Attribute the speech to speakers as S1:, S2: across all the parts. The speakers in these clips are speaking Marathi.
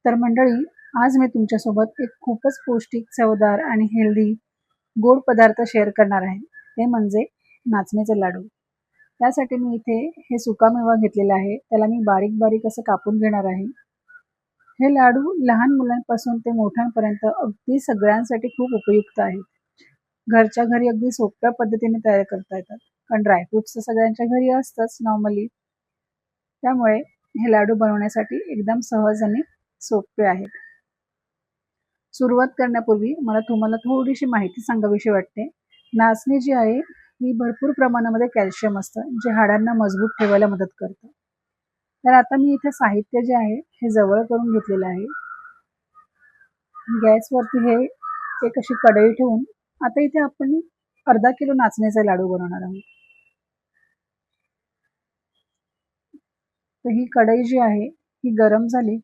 S1: तर मंडळी, आज मी तुमच्यासोबत एक खूपच पौष्टिक, चवदार आणि हेल्दी गोड पदार्थ शेअर करणार आहे. ते म्हणजे नाचणीचे लाडू. त्यासाठी मी इथे हे सुकामेवा घेतलेला आहे. त्याला मी बारीक बारीक असं कापून घेणार आहे. हे लाडू लहान मुलांपासून ते मोठ्यांपर्यंत अगदी सगळ्यांसाठी खूप उपयुक्त आहेत. घरच्या घरी अगदी सोप्या पद्धतीने तयार करता येतात. कारण ड्रायफ्रुट्स तर सगळ्यांच्या घरी असतंच नॉर्मली. त्यामुळे हे लाडू बनवण्यासाठी एकदम सहज आणि सोपे आहेत. सुरुवात करण्यापूर्वी मला तुम्हाला थोडीशी माहिती सांगावीशी वाटते. नाचणी जी आहे ही भरपूर प्रमाणामध्ये कॅल्शियम असतं, जे हाडांना मजबूत ठेवायला मदत करतं. तर आता मी इथे साहित्य जे आहे हे जवळ करून घेतलेलं आहे. गॅसवरती हे एक अशी कढई ठेवून आता इथे आपण अर्धा किलो नाचणीचे लाडू बनवणार आहोत. तर ही कढई जी आहे ही गरम झाली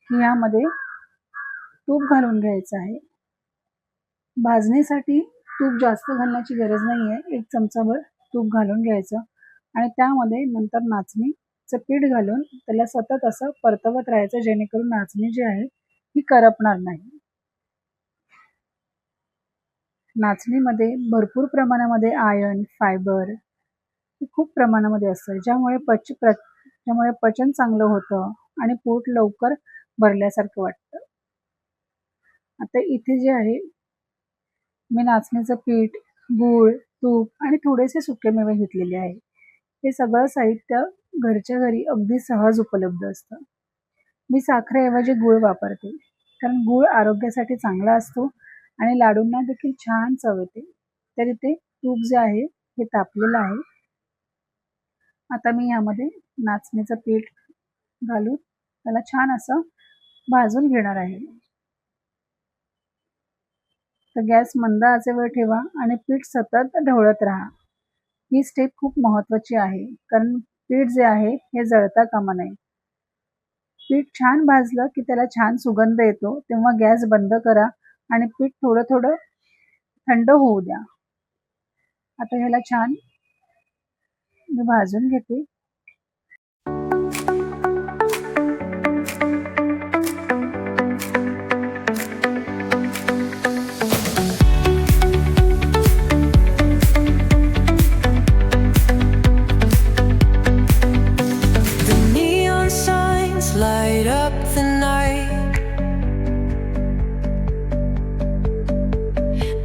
S1: की यामध्ये तूप घालून घ्यायचं आहे. भाजणीसाठी तूप जास्त घालण्याची गरज नाही आहे. 1 चमचाभर तूप घालून घ्यायचं आणि त्यामध्ये नंतर नाचणीचं पीठ घालून त्याला सतत असं परतवत राहायचं, जेणेकरून नाचणी जी आहे ही करपणार नाही. नाचणीमध्ये भरपूर प्रमाणामध्ये आयर्न, फायबर हे खूप प्रमाणामध्ये असतं, ज्यामुळे पचन चांगलं होतं आणि पोट लवकर भरल्यासारखं वाटतं. आता इथे जे आहे मी नाचणीचं पीठ, गूळ, तूप आणि थोडेसे सुकेमेवे घेतलेले आहे. हे सगळं साहित्य घरच्या घरी अगदी सहज उपलब्ध असतं. मी साखरेऐवजी गूळ वापरते, कारण गूळ आरोग्यासाठी चांगला असतो आणि लाडूंना देखील छान चव येते. तर इथे तूप जे आहे हे तापलेलं आहे. आता मी यामध्ये नाचणीचं पीठ घालून त्याला छान असं भाजून घेणार आहे. तर गॅस मंद आचेवर ठेवा आणि पीठ सतत ढवळत राहा. ही स्टेप खूप महत्त्वाची आहे, कारण पीठ जे आहे हे जळता कामा नये. पीठ छान भाजलं की त्याला छान सुगंध येतो, तेव्हा गॅस बंद करा आणि पीठ थोडं थोडं थंड होऊ द्या. आता ह्याला छान मी भाजून घेते.
S2: Light up the night.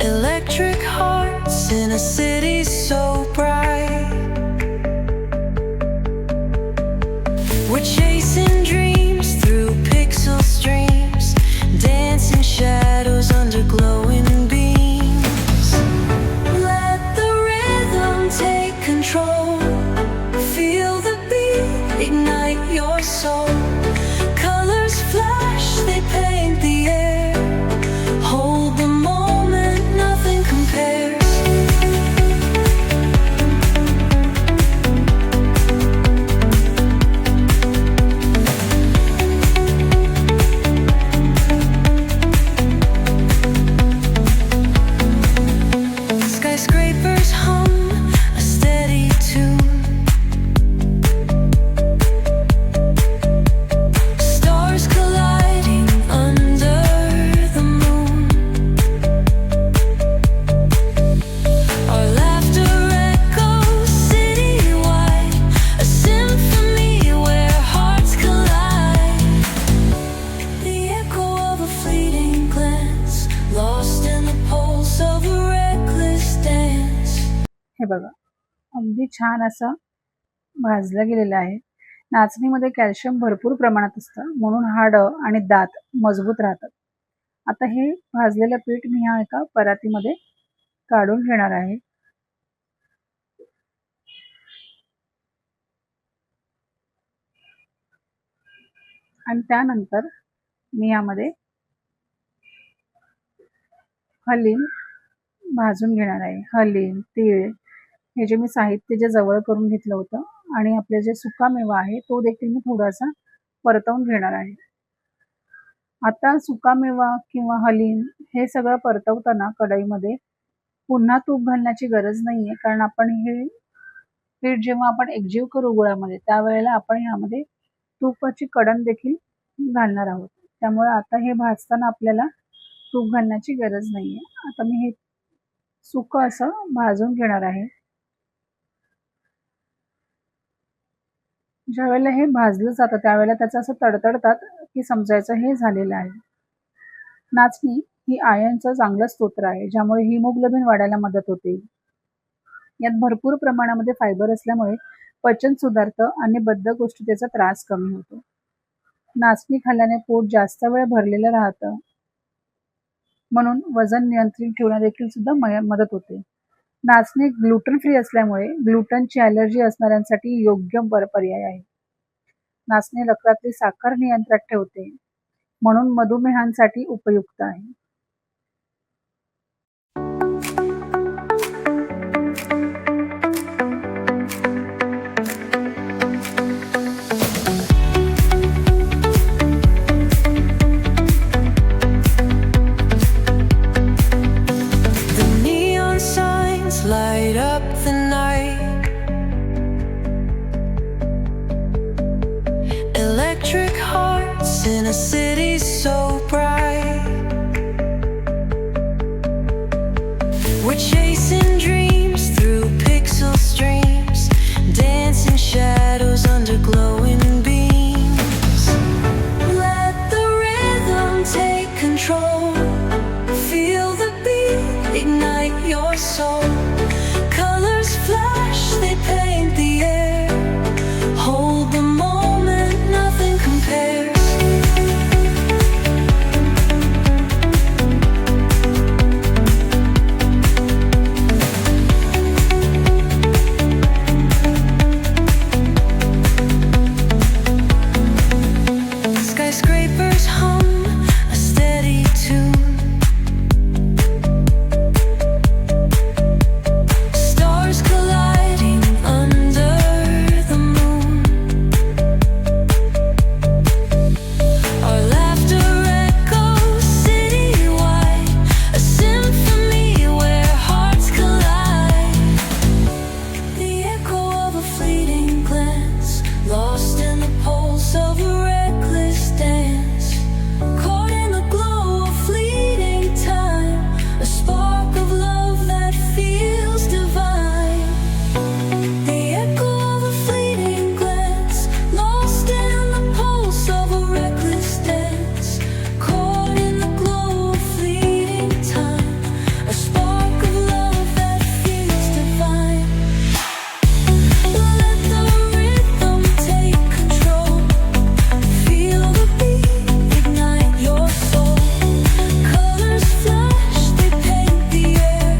S2: Electric hearts in a city so bright. We're chasing dreams through pixel streams, dancing shadows under glowing beams. Let the rhythm take control. Feel the beat, ignite your soul. They paint the air. Hold the moment, nothing compares. Skyscrapers hum a steady tune.
S1: हे बघा, अगदी छान असं भाजलं गेलेलं आहे. नाचणीमध्ये कॅल्शियम भरपूर प्रमाणात असतं, म्हणून हाडं आणि दात मजबूत राहतात. आता हे भाजलेलं पीठ मी ह्या एका परातीमध्ये काढून घेणार आहे. आणि त्यानंतर मी यामध्ये हलीम भाजून घेणार आहे. हलीम, तीळ हे जे मी साहित्य जे जवळ करून घेतलं होतं आणि आपले जे सुकामेवा आहे तो देखील मी थोडासा परतवून घेणार आहे. आता सुकामेवा किंवा हलीम हे सगळं परतवताना कढईमध्ये पुन्हा तूप घालण्याची गरज नाहीये, कारण आपण हे पीठ जेव्हा आपण एकजीव करू गुळामध्ये त्यावेळेला आपण यामध्ये तुपाची कढण देखील घालणार आहोत. त्यामुळे आता हे भाजताना आपल्याला तूप घालण्याची गरज नाही आहे. आता मी हे सुकं असं भाजून घेणार आहे. ज्या वेळेला हे भाजलं जातं त्यावेळेला त्याचं असं तडतडतात की समजायचं हे झालेलं आहे. नाचणी ही आयर्नचं चांगलं स्तोत्र आहे, ज्यामुळे हिमोग्लोबिन वाढायला मदत होते. यात भरपूर प्रमाणामध्ये फायबर असल्यामुळे पचन सुधारतं आणि बद्धकोष्ठतेचा त्रास कमी होतो. नाचणी खाल्ल्याने पोट जास्त वेळ भरलेलं राहतं, म्हणून वजन नियंत्रित ठेवण्यास देखील सुद्धा मदत होते. नाचणी ग्लुटन फ्री असल्यामुळे ग्लुटनची ॲलर्जी असणाऱ्यांसाठी योग्य पर्याय आहे. नाचणी रक्तातली साखर नियंत्रणात ठेवते, म्हणून मधुमेहांसाठी उपयुक्त आहे.
S2: The neon signs light up the night. Electric hearts in a city so bright. We're chasing dreams through pixel streams, dancing shadows under glowing beams. Let the rhythm take control. Feel the beat, ignite your soul. Colors flash, they paint the air. Hold the moment, nothing compares. Skyscrapers hum a steady tune. Stars colliding under the moon. Our laughter echoes citywide, a symphony where hearts collide. The echo of a fleeting glance, lost in the pulse of a reckless dance. Caught in the glow of fleeting time, a spark of love that feels divine. The echo of a fleeting glance, lost in the pulse of a reckless dance. Caught in the glow of fleeting time, a spark of love that feels divine. Let the rhythm take control. Feel the beat, ignite your soul. Colors flash, they paint the air.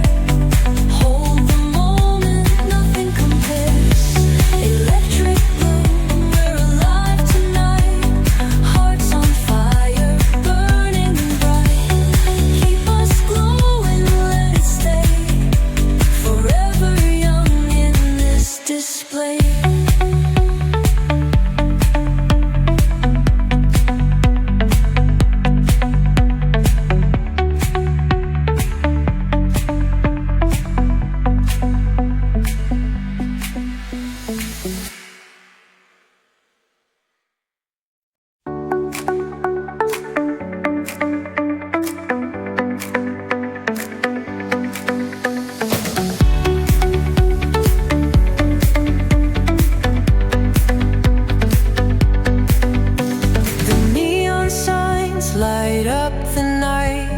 S2: Hold the moment, nothing compares. Electric blue, we're alive tonight. Hearts on fire, burning bright. Keep us glowing, let it stay. Forever young in this display. The neon signs light up the night.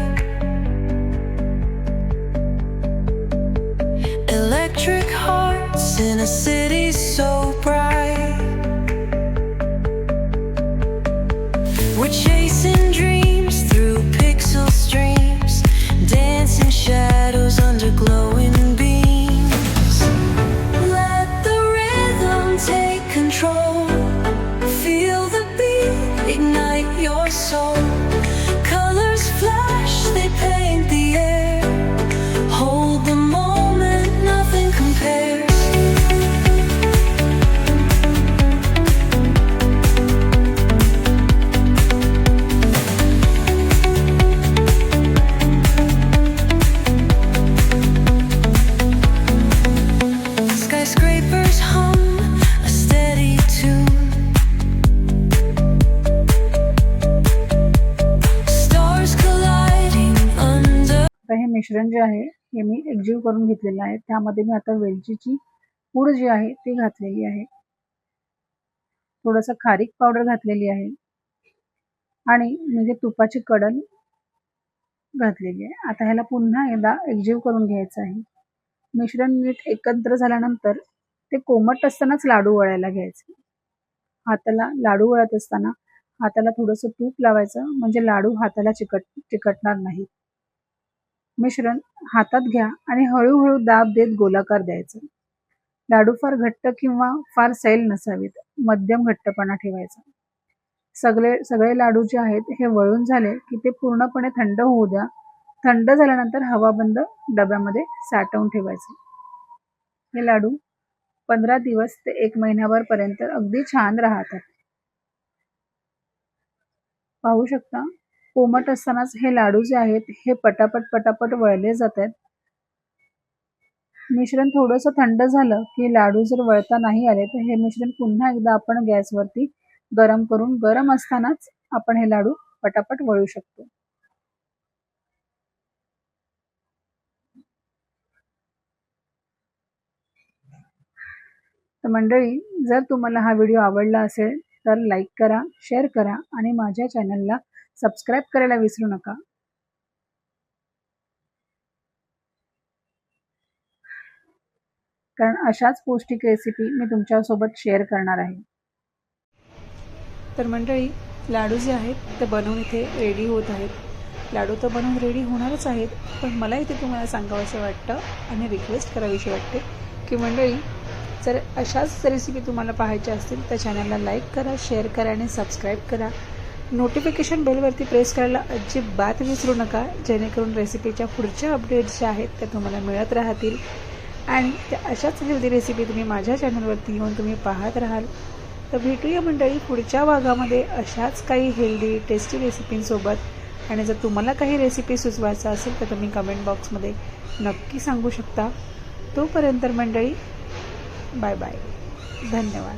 S2: Electric hearts in a city so bright. We're chasing dreams through pixel streams, dancing shadows under glowing beams. Let the rhythm take control. Feel the beat, ignite your soul. Colors flash, they paint the air. Hold the moment, nothing compares. Skyscrapers hum a steady tune.
S1: मिश्रण जे आहे हे मी एकजीव करून घेतलेलं आहे. त्यामध्ये मी आता वेलचीची पूड जी आहे ती घातलेली आहे, थोडंसं खारीक पावडर घातलेली आहे आणि म्हणजे तुपाची कडण घातलेली आहे. आता ह्याला पुन्हा एकदा एकजीव करून घ्यायचं आहे. मिश्रण नीट एकत्र झाल्यानंतर ते कोमट असतानाच लाडू वळायला घ्यायचे. हाताला लाडू वळत असताना हाताला थोडंसं तूप लावायचं, म्हणजे लाडू हाताला चिकटणार नाही. मिश्रण हातात घ्या आणि हळूहळू दाब देत गोलाकार द्यायचं. लाडू फार घट्ट किंवा फार सैल नसावेत, मध्यम घट्टपणा ठेवायचा. सगळे लाडू जे आहेत हे वळून झाले की ते पूर्णपणे थंड होऊ द्या. थंड झाल्यानंतर हवाबंद डब्यामध्ये साठवून ठेवायचे. हे लाडू 15 दिवस ते 1 महिन्याभर पर्यंत अगदी छान राहतात. पाहू शकता, कोमट असतानाच हे लाडू जे आहेत हे पटापट वळले जात आहेत. मिश्रण थोडंसं थंड झालं की लाडू जर वळता नाही आले तर हे मिश्रण पुन्हा एकदा आपण गॅसवरती गरम करून गरम असतानाच आपण हे लाडू पटापट वळू शकतो. तर मंडळी, जर तुम्हाला हा व्हिडिओ आवडला असेल तर लाईक करा, शेअर करा आणि माझ्या चॅनलला सबस्क्राईब करायला विसरू नका. कारण अशाच पौष्टिक रेसिपी मी तुमच्यासोबत शेअर करणार आहे. तर मंडळी, लाडू जे आहेत ते बनवून इथे रेडी होत आहेत. लाडू तर बनवून रेडी होणारच आहेत, पण मला इथे तुम्हाला सांगावंसं वाटतं आणि रिक्वेस्ट करावीशी वाटते की मंडळी, जर अशाच रेसिपी तुम्हाला पाहायच्या असतील तर चॅनलला लाईक करा, शेअर करा आणि सबस्क्राईब करा. नोटिफिकेशन बेलवरती प्रेस करायला अजिबात विसरू नका, जेणेकरून रेसिपीच्या पुढच्या अपडेट्स ज्या आहेत त्या तुम्हाला मिळत राहतील आणि त्या अशाच हेल्दी रेसिपी तुम्ही माझ्या चॅनलवरती येऊन तुम्ही पाहत राहाल. तर भेटूया मंडळी पुढच्या भागामध्ये अशाच काही हेल्दी टेस्टी रेसिपींसोबत. आणि जर तुम्हाला काही रेसिपी सुचवायचं असेल तर तुम्ही कमेंट बॉक्समध्ये नक्की सांगू शकता. तोपर्यंत मंडळी, बाय बाय, धन्यवाद.